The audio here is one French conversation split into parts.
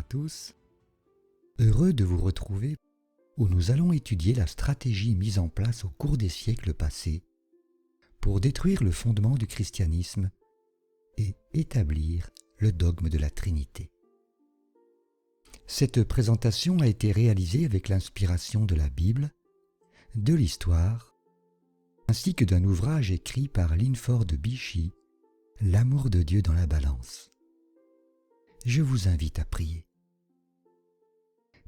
tous. Heureux de vous retrouver où nous allons étudier la stratégie mise en place au cours des siècles passés pour détruire le fondement du christianisme et établir le dogme de la Trinité. Cette présentation a été réalisée avec l'inspiration de la Bible, de l'histoire, ainsi que d'un ouvrage écrit par Linford Beachy, L'amour de Dieu dans la balance. Je vous invite à prier.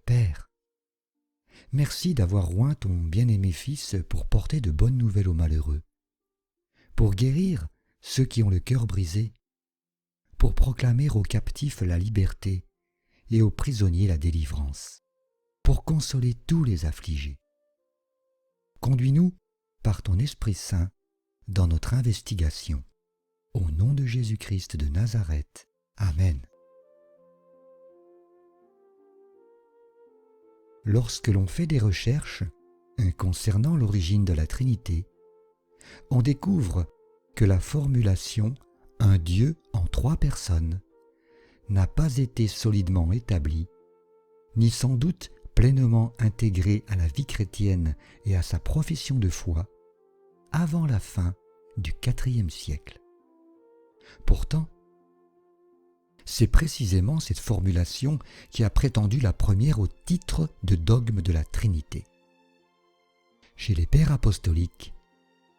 Père, merci d'avoir oint ton bien-aimé Fils pour porter de bonnes nouvelles aux malheureux, pour guérir ceux qui ont le cœur brisé, pour proclamer aux captifs la liberté et aux prisonniers la délivrance, pour consoler tous les affligés. Conduis-nous par ton Esprit Saint dans notre investigation. Au nom de Jésus-Christ de Nazareth. Amen. Lorsque l'on fait des recherches concernant l'origine de la Trinité, on découvre que la formulation « un Dieu en trois personnes » n'a pas été solidement établie, ni sans doute pleinement intégrée à la vie chrétienne et à sa profession de foi, avant la fin du IVe siècle. Pourtant, c'est précisément cette formulation qui a prétendu la première au titre de dogme de la Trinité. Chez les pères apostoliques,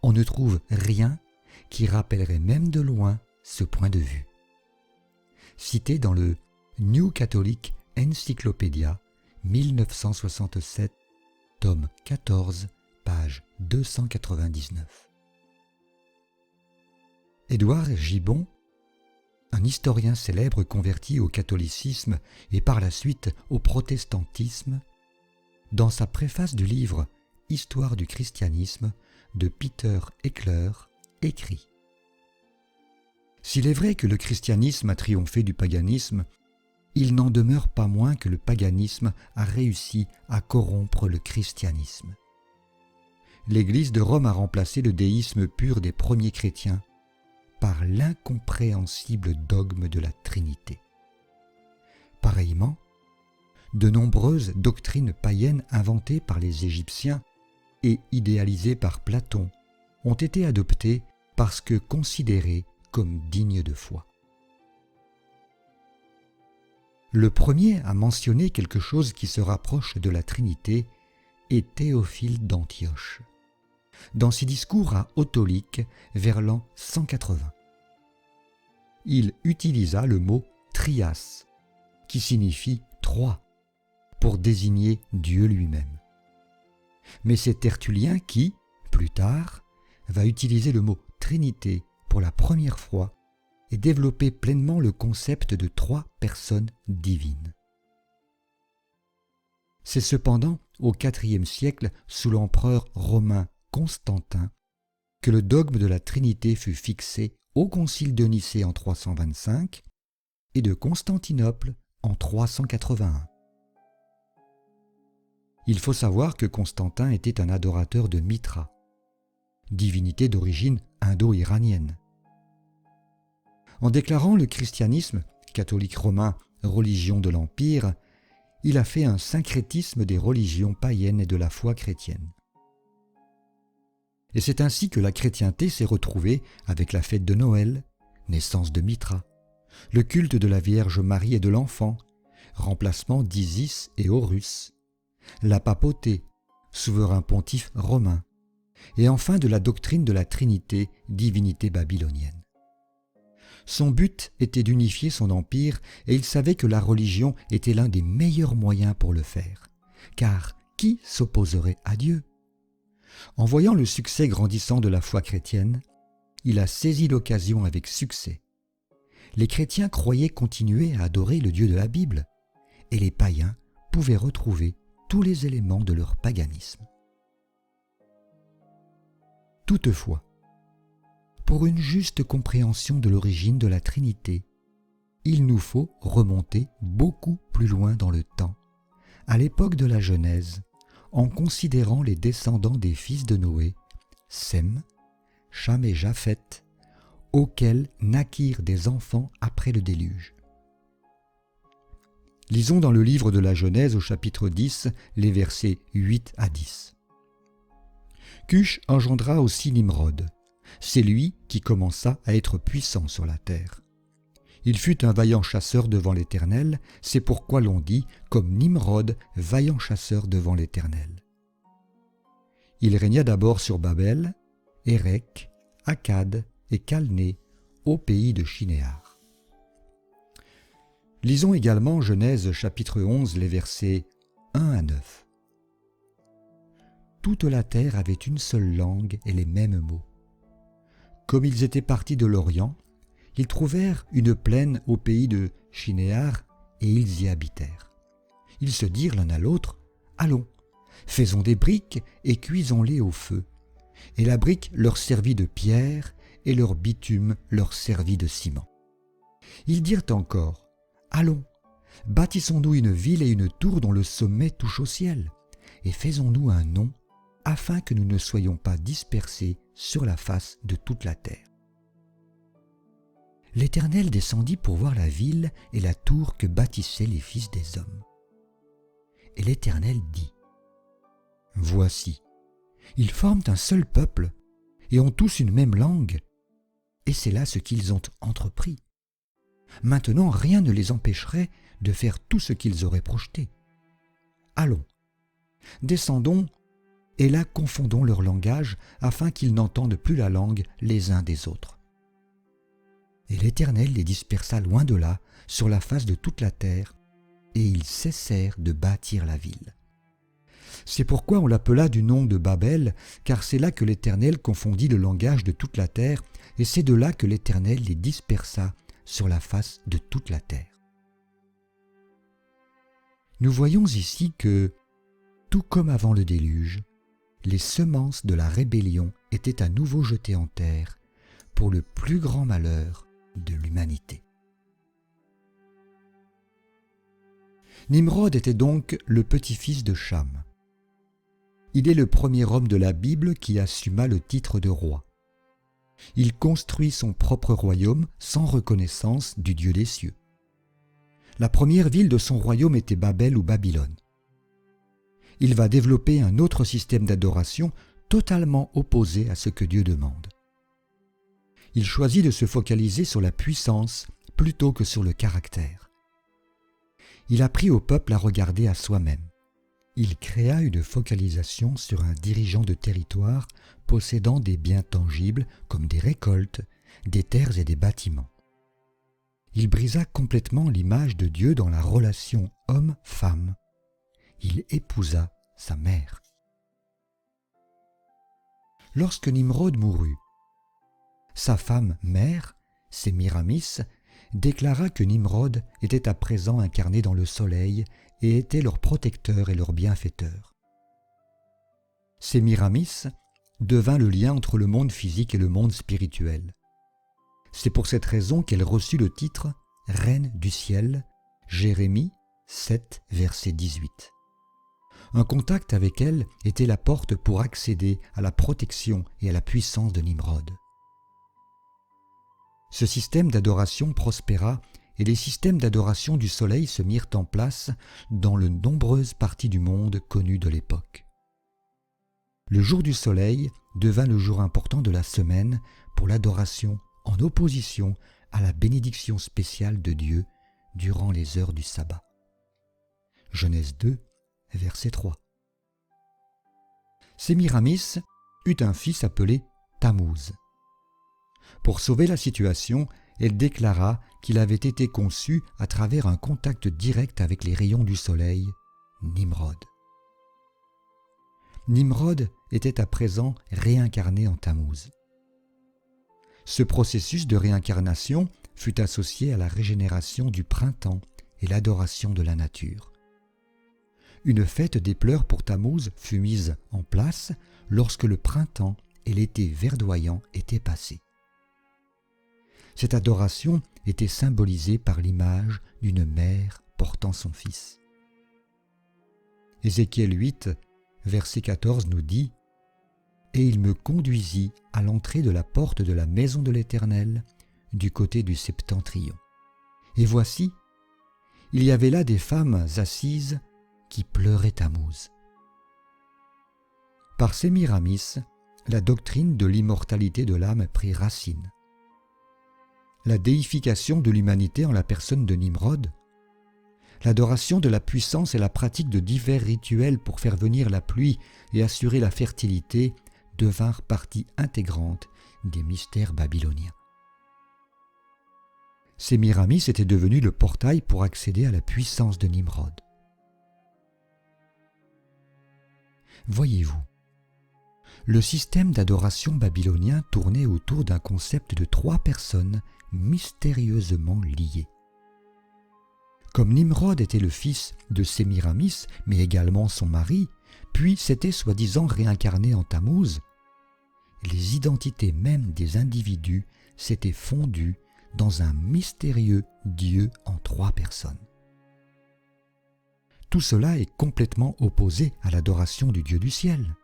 on ne trouve rien qui rappellerait même de loin ce point de vue. Cité dans le New Catholic Encyclopedia 1967, tome 14, page 299. Édouard Gibbon, un historien célèbre converti au catholicisme et par la suite au protestantisme, dans sa préface du livre « Histoire du christianisme » de Peter Eckler, écrit « S'il est vrai que le christianisme a triomphé du paganisme, il n'en demeure pas moins que le paganisme a réussi à corrompre le christianisme. L'Église de Rome a remplacé le déisme pur des premiers chrétiens par l'incompréhensible dogme de la Trinité. Pareillement, de nombreuses doctrines païennes inventées par les Égyptiens et idéalisées par Platon ont été adoptées parce que considérées comme dignes de foi. Le premier à mentionner quelque chose qui se rapproche de la Trinité est Théophile d'Antioche, dans ses discours à Autolyque vers l'an 180. Il utilisa le mot « trias » qui signifie « trois » pour désigner Dieu lui-même. Mais c'est Tertullien qui, plus tard, va utiliser le mot « Trinité » pour la première fois et développer pleinement le concept de trois personnes divines. C'est cependant au IVe siècle, sous l'empereur romain Constantin, que le dogme de la Trinité fut fixé au concile de Nicée en 325 et de Constantinople en 381. Il faut savoir que Constantin était un adorateur de Mitra, divinité d'origine indo-iranienne. En déclarant le christianisme, catholique romain, religion de l'Empire, il a fait un syncrétisme des religions païennes et de la foi chrétienne. Et c'est ainsi que la chrétienté s'est retrouvée avec la fête de Noël, naissance de Mitra, le culte de la Vierge Marie et de l'Enfant, remplacement d'Isis et Horus, la papauté, souverain pontife romain, et enfin de la doctrine de la Trinité, divinité babylonienne. Son but était d'unifier son empire et il savait que la religion était l'un des meilleurs moyens pour le faire, car qui s'opposerait à Dieu ? En voyant le succès grandissant de la foi chrétienne, il a saisi l'occasion avec succès. Les chrétiens croyaient continuer à adorer le Dieu de la Bible, et les païens pouvaient retrouver tous les éléments de leur paganisme. Toutefois, pour une juste compréhension de l'origine de la Trinité, il nous faut remonter beaucoup plus loin dans le temps, à l'époque de la Genèse, en considérant les descendants des fils de Noé, Sem, Cham et Japheth, auxquels naquirent des enfants après le déluge. Lisons dans le livre de la Genèse au chapitre 10, les versets 8 à 10. Cush engendra aussi Nimrod. C'est lui qui commença à être puissant sur la terre. Il fut un vaillant chasseur devant l'Éternel, c'est pourquoi l'on dit, comme Nimrod, vaillant chasseur devant l'Éternel. Il régna d'abord sur Babel, Érec, Akkad et Calné, au pays de Shinéar. Lisons également Genèse chapitre 11, les versets 1 à 9. Toute la terre avait une seule langue et les mêmes mots. Comme ils étaient partis de l'Orient, ils trouvèrent une plaine au pays de Shinéar et ils y habitèrent. Ils se dirent l'un à l'autre, « Allons, faisons des briques et cuisons-les au feu. » Et la brique leur servit de pierre et leur bitume leur servit de ciment. Ils dirent encore, « Allons, bâtissons-nous une ville et une tour dont le sommet touche au ciel, et faisons-nous un nom, afin que nous ne soyons pas dispersés sur la face de toute la terre. » L'Éternel descendit pour voir la ville et la tour que bâtissaient les fils des hommes. Et l'Éternel dit, « Voici, ils forment un seul peuple et ont tous une même langue, et c'est là ce qu'ils ont entrepris. Maintenant, rien ne les empêcherait de faire tout ce qu'ils auraient projeté. Allons, descendons, et là confondons leur langage, afin qu'ils n'entendent plus la langue les uns des autres. » Et l'Éternel les dispersa loin de là, sur la face de toute la terre, et ils cessèrent de bâtir la ville. C'est pourquoi on l'appela du nom de Babel, car c'est là que l'Éternel confondit le langage de toute la terre, et c'est de là que l'Éternel les dispersa sur la face de toute la terre. Nous voyons ici que, tout comme avant le déluge, les semences de la rébellion étaient à nouveau jetées en terre pour le plus grand malheur de l'humanité. Nimrod était donc le petit-fils de Cham. Il est le premier homme de la Bible qui assuma le titre de roi. Il construit son propre royaume sans reconnaissance du Dieu des cieux. La première ville de son royaume était Babel ou Babylone. Il va développer un autre système d'adoration totalement opposé à ce que Dieu demande. Il choisit de se focaliser sur la puissance plutôt que sur le caractère. Il apprit au peuple à regarder à soi-même. Il créa une focalisation sur un dirigeant de territoire possédant des biens tangibles comme des récoltes, des terres et des bâtiments. Il brisa complètement l'image de Dieu dans la relation homme-femme. Il épousa sa mère. Lorsque Nimrod mourut, sa femme mère, Sémiramis, déclara que Nimrod était à présent incarné dans le soleil et était leur protecteur et leur bienfaiteur. Sémiramis devint le lien entre le monde physique et le monde spirituel. C'est pour cette raison qu'elle reçut le titre « Reine du ciel », Jérémie 7, verset 18. Un contact avec elle était la porte pour accéder à la protection et à la puissance de Nimrod. Ce système d'adoration prospéra et les systèmes d'adoration du soleil se mirent en place dans de nombreuses parties du monde connues de l'époque. Le jour du soleil devint le jour important de la semaine pour l'adoration en opposition à la bénédiction spéciale de Dieu durant les heures du sabbat. Genèse 2, verset 3. Sémiramis eut un fils appelé Tammuz. Pour sauver la situation, elle déclara qu'il avait été conçu à travers un contact direct avec les rayons du soleil, Nimrod. Nimrod était à présent réincarné en Tammuz. Ce processus de réincarnation fut associé à la régénération du printemps et l'adoration de la nature. Une fête des pleurs pour Tammuz fut mise en place lorsque le printemps et l'été verdoyant étaient passés. Cette adoration était symbolisée par l'image d'une mère portant son fils. Ézéchiel 8, verset 14 nous dit « Et il me conduisit à l'entrée de la porte de la maison de l'Éternel, du côté du septentrion. Et voici, il y avait là des femmes assises qui pleuraient Tammuz. Par Sémiramis, la doctrine de l'immortalité de l'âme prit racine. La déification de l'humanité en la personne de Nimrod, l'adoration de la puissance et la pratique de divers rituels pour faire venir la pluie et assurer la fertilité devinrent partie intégrante des mystères babyloniens. Sémiramis était devenu le portail pour accéder à la puissance de Nimrod. Voyez-vous, le système d'adoration babylonien tournait autour d'un concept de 3 personnes mystérieusement liées. Comme Nimrod était le fils de Sémiramis, mais également son mari, puis s'était soi-disant réincarné en Tammuz, les identités mêmes des individus s'étaient fondues dans un mystérieux Dieu en 3 personnes. Tout cela est complètement opposé à l'adoration du Dieu du ciel.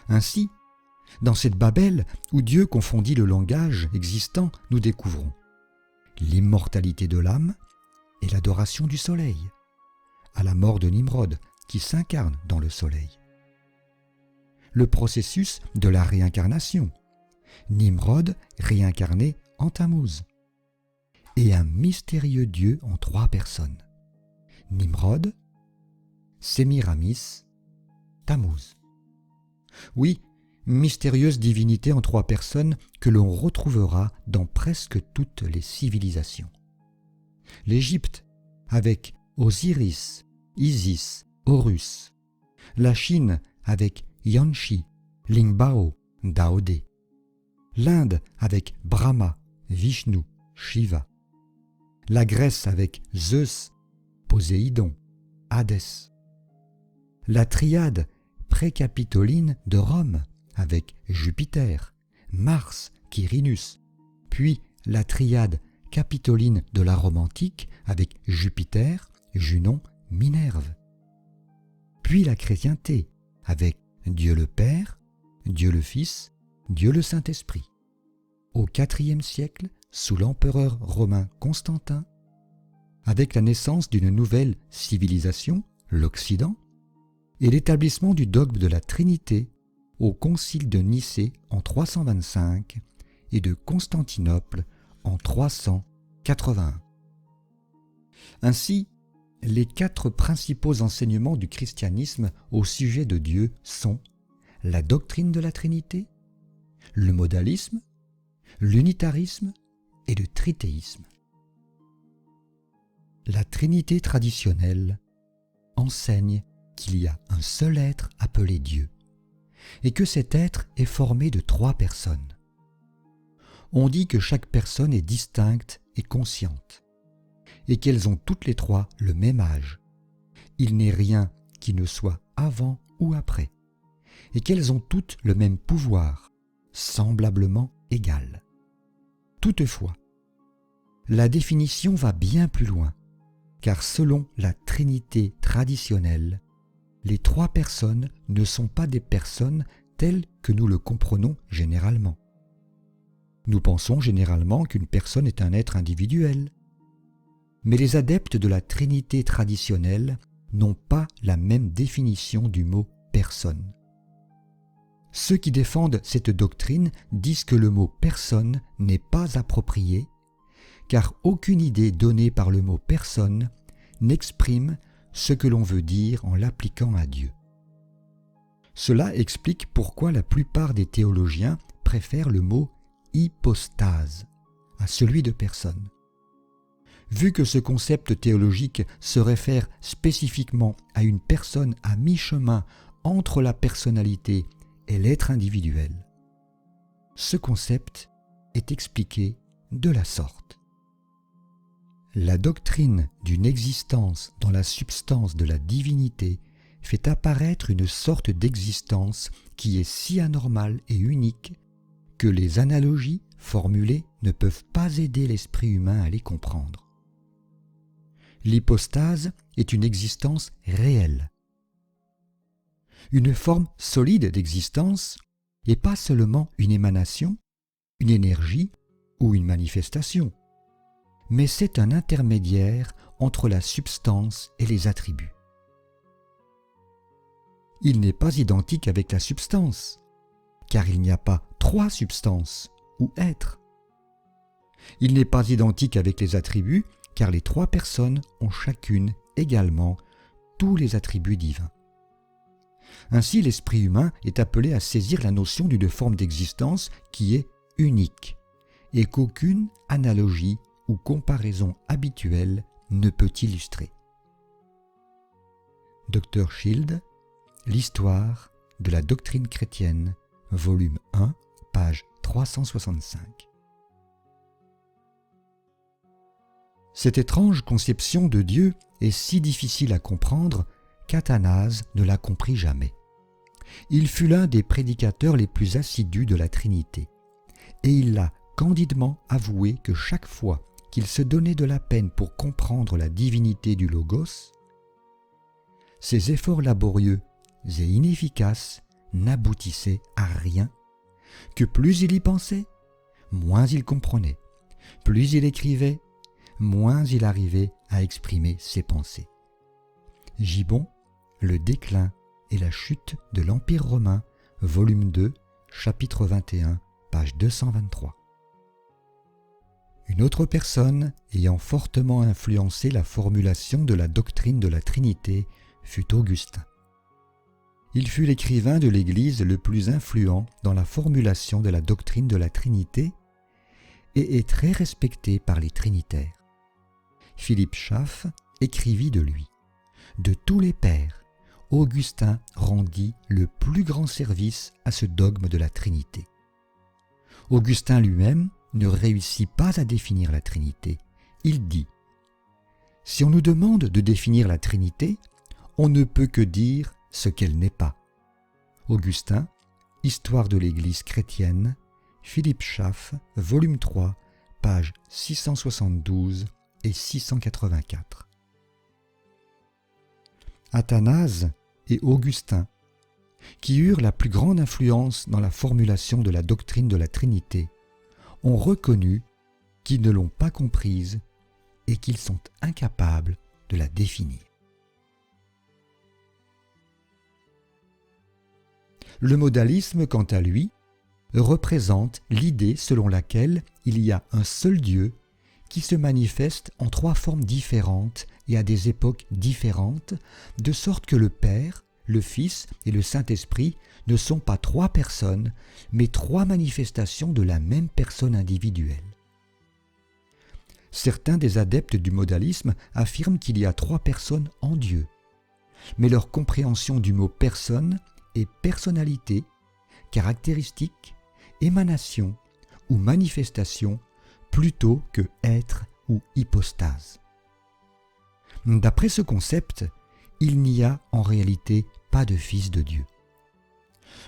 Ainsi, dans cette Babel où Dieu confondit le langage existant, nous découvrons l'immortalité de l'âme et l'adoration du soleil, à la mort de Nimrod qui s'incarne dans le soleil. Le processus de la réincarnation, Nimrod réincarné en Tammuz, et un mystérieux Dieu en 3 personnes, Nimrod, Sémiramis, Tammuz. Oui, mystérieuse divinité en 3 personnes que l'on retrouvera dans presque toutes les civilisations. L'Égypte avec Osiris, Isis, Horus. La Chine avec Yanshi, Lingbao, Daodé. L'Inde avec Brahma, Vishnu, Shiva. La Grèce avec Zeus, Poséidon, Hadès. La triade précapitoline de Rome avec Jupiter, Mars, Quirinus, puis la triade capitoline de la Rome antique avec Jupiter, Junon, Minerve. Puis la chrétienté avec Dieu le Père, Dieu le Fils, Dieu le Saint-Esprit. Au IVe siècle, sous l'empereur romain Constantin, avec la naissance d'une nouvelle civilisation, l'Occident, et l'établissement du dogme de la Trinité au concile de Nicée en 325 et de Constantinople en 381. Ainsi, les 4 principaux enseignements du christianisme au sujet de Dieu sont la doctrine de la Trinité, le modalisme, l'unitarisme et le tritéisme. La Trinité traditionnelle enseigne qu'il y a un seul être appelé Dieu, et que cet être est formé de 3 personnes. On dit que chaque personne est distincte et consciente, et qu'elles ont toutes les 3 le même âge. Il n'est rien qui ne soit avant ou après, et qu'elles ont toutes le même pouvoir, semblablement égal. Toutefois, la définition va bien plus loin, car selon la Trinité traditionnelle, les 3 personnes ne sont pas des personnes telles que nous le comprenons généralement. Nous pensons généralement qu'une personne est un être individuel. Mais les adeptes de la Trinité traditionnelle n'ont pas la même définition du mot « personne ». Ceux qui défendent cette doctrine disent que le mot « personne » n'est pas approprié, car aucune idée donnée par le mot « personne » n'exprime ce que l'on veut dire en l'appliquant à Dieu. Cela explique pourquoi la plupart des théologiens préfèrent le mot « hypostase » à celui de « personne ». Vu que ce concept théologique se réfère spécifiquement à une personne à mi-chemin entre la personnalité et l'être individuel, ce concept est expliqué de la sorte. La doctrine d'une existence dans la substance de la divinité fait apparaître une sorte d'existence qui est si anormale et unique que les analogies formulées ne peuvent pas aider l'esprit humain à les comprendre. L'hypostase est une existence réelle, une forme solide d'existence et pas seulement une émanation, une énergie ou une manifestation, mais c'est un intermédiaire entre la substance et les attributs. Il n'est pas identique avec la substance, car il n'y a pas trois substances ou êtres. Il n'est pas identique avec les attributs, car les trois personnes ont chacune également tous les attributs divins. Ainsi, l'esprit humain est appelé à saisir la notion d'une forme d'existence qui est unique et qu'aucune analogie ou comparaison habituelle ne peut illustrer. Dr. Schild, L'histoire de la doctrine chrétienne, volume 1, page 365. Cette étrange conception de Dieu est si difficile à comprendre qu'Athanase ne la comprit jamais. Il fut l'un des prédicateurs les plus assidus de la Trinité, et il a candidement avoué que chaque fois qu'il se donnait de la peine pour comprendre la divinité du Logos, ses efforts laborieux et inefficaces n'aboutissaient à rien, que plus il y pensait, moins il comprenait, plus il écrivait, moins il arrivait à exprimer ses pensées. Gibbon, Le déclin et la chute de l'Empire romain, volume 2, chapitre 21, page 223. Une autre personne ayant fortement influencé la formulation de la doctrine de la Trinité fut Augustin. Il fut l'écrivain de l'Église le plus influent dans la formulation de la doctrine de la Trinité et est très respecté par les trinitaires. Philippe Schaff écrivit de lui : « De tous les pères, Augustin rendit le plus grand service à ce dogme de la Trinité. » Augustin lui-même ne réussit pas à définir la Trinité. Il dit : « Si on nous demande de définir la Trinité, on ne peut que dire ce qu'elle n'est pas. » Augustin, Histoire de l'Église chrétienne, Philippe Schaff, volume 3, pages 672 et 684. Athanase et Augustin, qui eurent la plus grande influence dans la formulation de la doctrine de la Trinité, ont reconnu qu'ils ne l'ont pas comprise et qu'ils sont incapables de la définir. Le modalisme, quant à lui, représente l'idée selon laquelle il y a un seul Dieu qui se manifeste en trois formes différentes et à des époques différentes, de sorte que le Père, le Fils et le Saint-Esprit ne sont pas trois personnes, mais trois manifestations de la même personne individuelle. Certains des adeptes du modalisme affirment qu'il y a trois personnes en Dieu, mais leur compréhension du mot « personne » est personnalité, caractéristique, émanation ou manifestation plutôt que être ou hypostase. D'après ce concept, il n'y a en réalité pas de Fils de Dieu.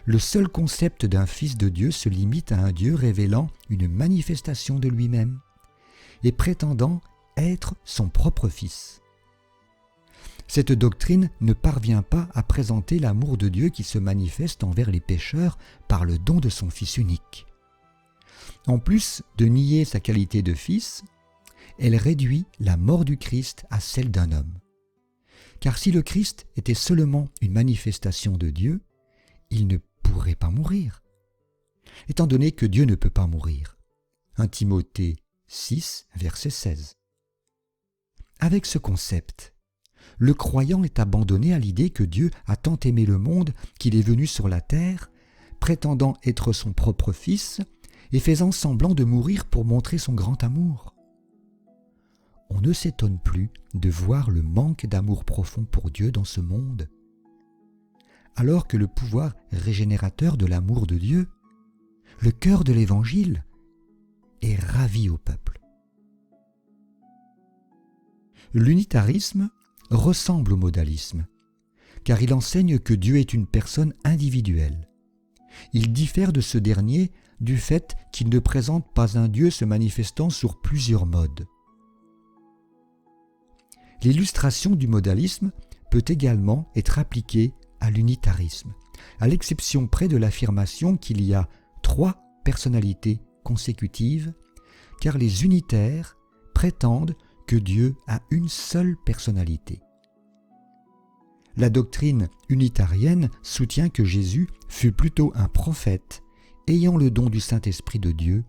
Le seul concept d'un Fils de Dieu se limite à un Dieu révélant une manifestation de lui-même et prétendant être son propre Fils. Cette doctrine ne parvient pas à présenter l'amour de Dieu qui se manifeste envers les pécheurs par le don de son Fils unique. En plus de nier sa qualité de Fils, elle réduit la mort du Christ à celle d'un homme. Car si le Christ était seulement une manifestation de Dieu, il ne pourrait pas mourir, étant donné que Dieu ne peut pas mourir. 1 Timothée 6, verset 16. Avec ce concept, le croyant est abandonné à l'idée que Dieu a tant aimé le monde qu'il est venu sur la terre, prétendant être son propre Fils et faisant semblant de mourir pour montrer son grand amour. On ne s'étonne plus de voir le manque d'amour profond pour Dieu dans ce monde, alors que le pouvoir régénérateur de l'amour de Dieu, le cœur de l'Évangile, est ravi au peuple. L'unitarisme ressemble au modalisme, car il enseigne que Dieu est une personne individuelle. Il diffère de ce dernier du fait qu'il ne présente pas un Dieu se manifestant sur plusieurs modes. L'illustration du modalisme peut également être appliquée à l'unitarisme, à l'exception près de l'affirmation qu'il y a trois personnalités consécutives, car les unitaires prétendent que Dieu a une seule personnalité. La doctrine unitarienne soutient que Jésus fut plutôt un prophète ayant le don du Saint-Esprit de Dieu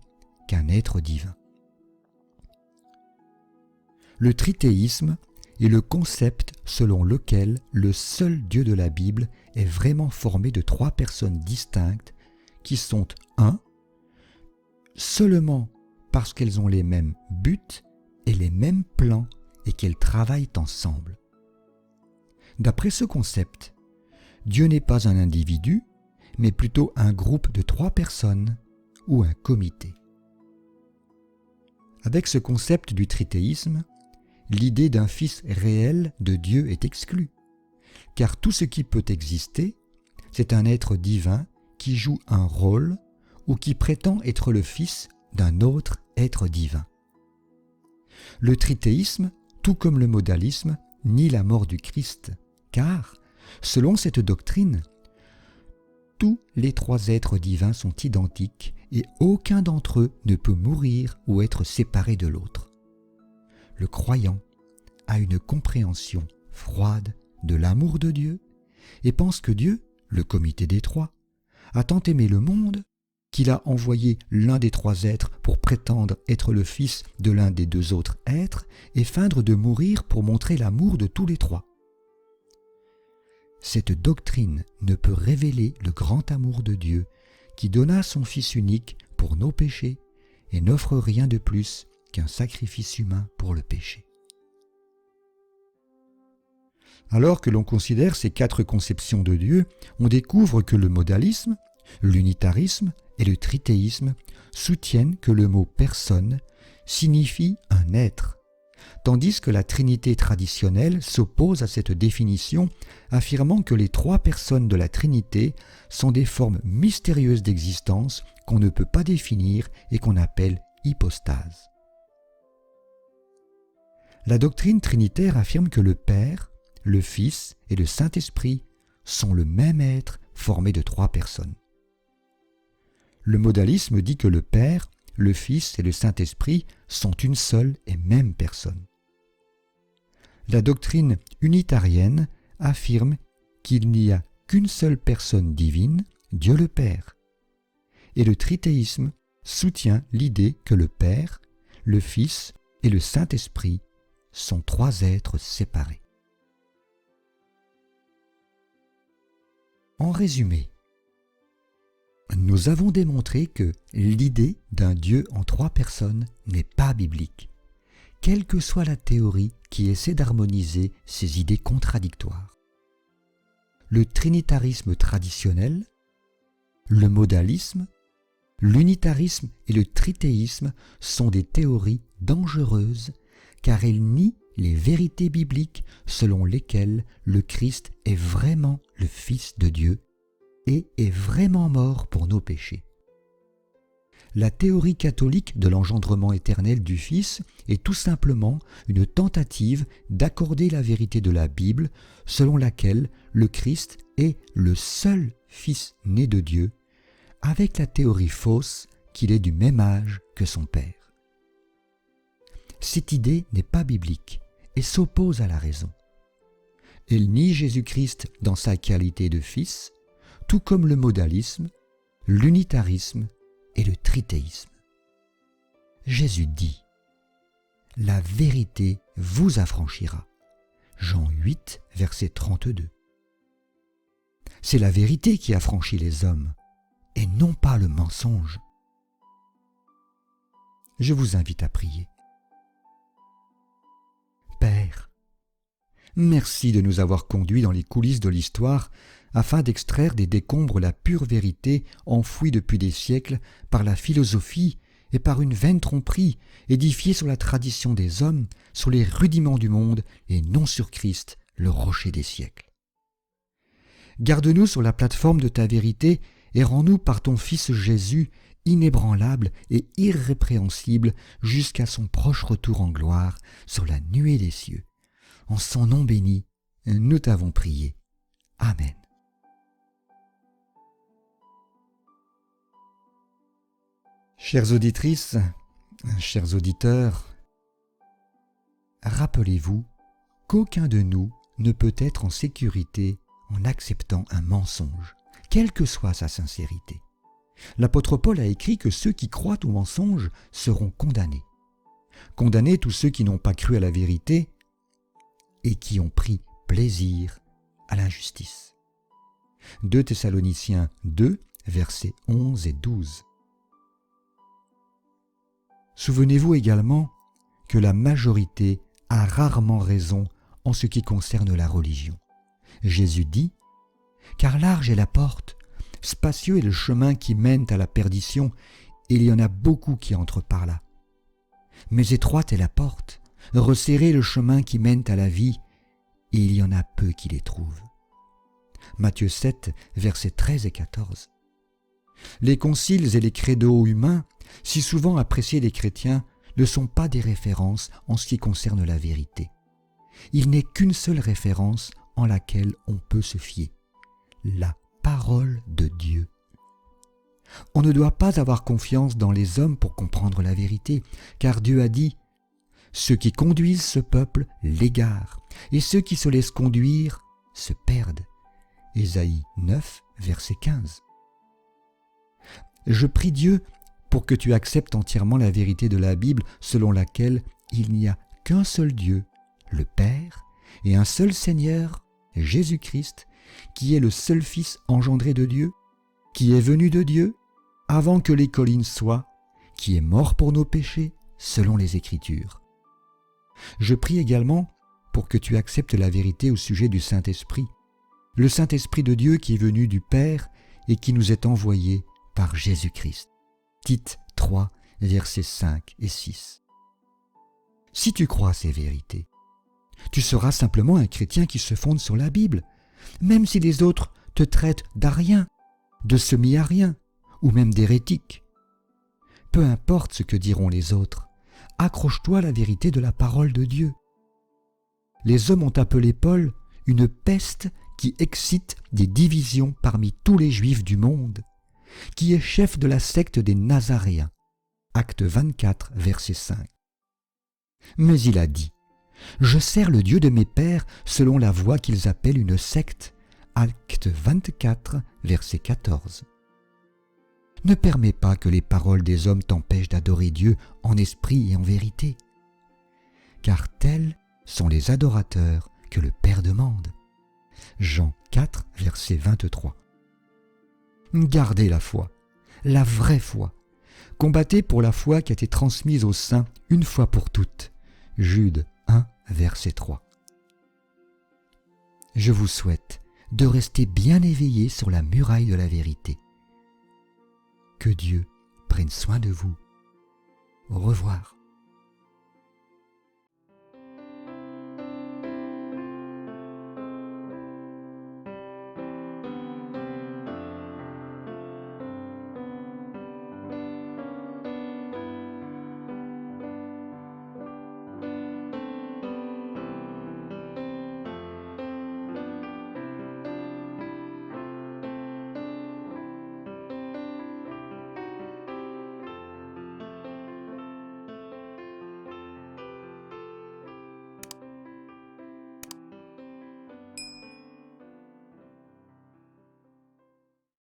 qu'un être divin. Le trithéisme est le concept selon lequel le seul Dieu de la Bible est vraiment formé de 3 personnes distinctes qui sont un, seulement parce qu'elles ont les mêmes buts et les mêmes plans et qu'elles travaillent ensemble. D'après ce concept, Dieu n'est pas un individu, mais plutôt un groupe de 3 personnes ou un comité. Avec ce concept du trithéisme, l'idée d'un Fils réel de Dieu est exclue, car tout ce qui peut exister, c'est un être divin qui joue un rôle ou qui prétend être le Fils d'un autre être divin. Le trithéisme, tout comme le modalisme, nie la mort du Christ, car, selon cette doctrine, tous les 3 êtres divins sont identiques et aucun d'entre eux ne peut mourir ou être séparé de l'autre. Le croyant a une compréhension froide de l'amour de Dieu et pense que Dieu, le comité des 3, a tant aimé le monde qu'il a envoyé l'un des 3 êtres pour prétendre être le fils de l'un des 2 autres êtres et feindre de mourir pour montrer l'amour de tous les 3. Cette doctrine ne peut révéler le grand amour de Dieu qui donna son Fils unique pour nos péchés et n'offre rien de plus qu'un sacrifice humain pour le péché. Alors que l'on considère ces 4 conceptions de Dieu, on découvre que le modalisme, l'unitarisme et le trithéisme soutiennent que le mot « personne » signifie un être, tandis que la Trinité traditionnelle s'oppose à cette définition, affirmant que les 3 personnes de la Trinité sont des formes mystérieuses d'existence qu'on ne peut pas définir et qu'on appelle hypostase. La doctrine trinitaire affirme que le Père, le Fils et le Saint-Esprit sont le même être formé de 3 personnes. Le modalisme dit que le Père, le Fils et le Saint-Esprit sont une seule et même personne. La doctrine unitarienne affirme qu'il n'y a qu'une seule personne divine, Dieu le Père. Et le trithéisme soutient l'idée que le Père, le Fils et le Saint-Esprit sont 3 êtres séparés. En résumé, nous avons démontré que l'idée d'un Dieu en 3 personnes n'est pas biblique, quelle que soit la théorie qui essaie d'harmoniser ces idées contradictoires. Le trinitarisme traditionnel, le modalisme, l'unitarisme et le trithéisme sont des théories dangereuses car elles nient les vérités bibliques selon lesquelles le Christ est vraiment le Fils de Dieu et est vraiment mort pour nos péchés. La théorie catholique de l'engendrement éternel du Fils est tout simplement une tentative d'accorder la vérité de la Bible selon laquelle le Christ est le seul Fils né de Dieu, avec la théorie fausse qu'il est du même âge que son Père. Cette idée n'est pas biblique et s'oppose à la raison. Elle nie Jésus-Christ dans sa qualité de Fils, tout comme le modalisme, l'unitarisme et le trithéisme. Jésus dit « La vérité vous affranchira » Jean 8, verset 32. C'est la vérité qui affranchit les hommes, et non pas le mensonge. Je vous invite à prier. Père, merci de nous avoir conduits dans les coulisses de l'histoire afin d'extraire des décombres la pure vérité enfouie depuis des siècles par la philosophie et par une vaine tromperie édifiée sur la tradition des hommes, sur les rudiments du monde et non sur Christ, le rocher des siècles. Garde-nous sur la plateforme de ta vérité et rends-nous par ton Fils Jésus inébranlable et irrépréhensible jusqu'à son proche retour en gloire sur la nuée des cieux. En son nom béni, nous t'avons prié. Amen. Chères auditrices, chers auditeurs, rappelez-vous qu'aucun de nous ne peut être en sécurité en acceptant un mensonge, quelle que soit sa sincérité. L'apôtre Paul a écrit que ceux qui croient au mensonge seront condamnés. Condamnés tous ceux qui n'ont pas cru à la vérité et qui ont pris plaisir à l'injustice. 2 Thessaloniciens 2, versets 11 et 12. Souvenez-vous également que la majorité a rarement raison en ce qui concerne la religion. Jésus dit « Car large est la porte, spacieux est le chemin qui mène à la perdition, et il y en a beaucoup qui entrent par là. Mais étroite est la porte, resserré le chemin qui mène à la vie, et il y en a peu qui les trouvent. » Matthieu 7, versets 13 et 14. Les conciles et les credos humains, si souvent appréciés des chrétiens, ne sont pas des références en ce qui concerne la vérité. Il n'est qu'une seule référence en laquelle on peut se fier, la parole de Dieu. On ne doit pas avoir confiance dans les hommes pour comprendre la vérité, car Dieu a dit « Ceux qui conduisent ce peuple l'égarent, et ceux qui se laissent conduire se perdent. » Ésaïe 9, verset 15. Je prie Dieu pour que tu acceptes entièrement la vérité de la Bible selon laquelle il n'y a qu'un seul Dieu, le Père, et un seul Seigneur, Jésus-Christ, qui est le seul Fils engendré de Dieu, qui est venu de Dieu avant que les collines soient, qui est mort pour nos péchés selon les Écritures. Je prie également pour que tu acceptes la vérité au sujet du Saint-Esprit, le Saint-Esprit de Dieu qui est venu du Père et qui nous est envoyé par Jésus-Christ. Tite 3, versets 5 et 6. Si tu crois ces vérités, tu seras simplement un chrétien qui se fonde sur la Bible, même si les autres te traitent d'arien, de semi-arien ou même d'hérétique. Peu importe ce que diront les autres, accroche-toi à la vérité de la parole de Dieu. Les hommes ont appelé Paul une peste qui excite des divisions parmi tous les Juifs du monde, qui est chef de la secte des Nazaréens. Acte 24, verset 5. Mais il a dit « Je sers le Dieu de mes pères selon la voie qu'ils appellent une secte. » Acte 24, verset 14. Ne permets pas que les paroles des hommes t'empêchent d'adorer Dieu en esprit et en vérité, car tels sont les adorateurs que le Père demande. Jean 4, verset 23. Gardez la foi, la vraie foi. Combattez pour la foi qui a été transmise aux saints une fois pour toutes. Jude 1, verset 3. Je vous souhaite de rester bien éveillés sur la muraille de la vérité. Que Dieu prenne soin de vous. Au revoir.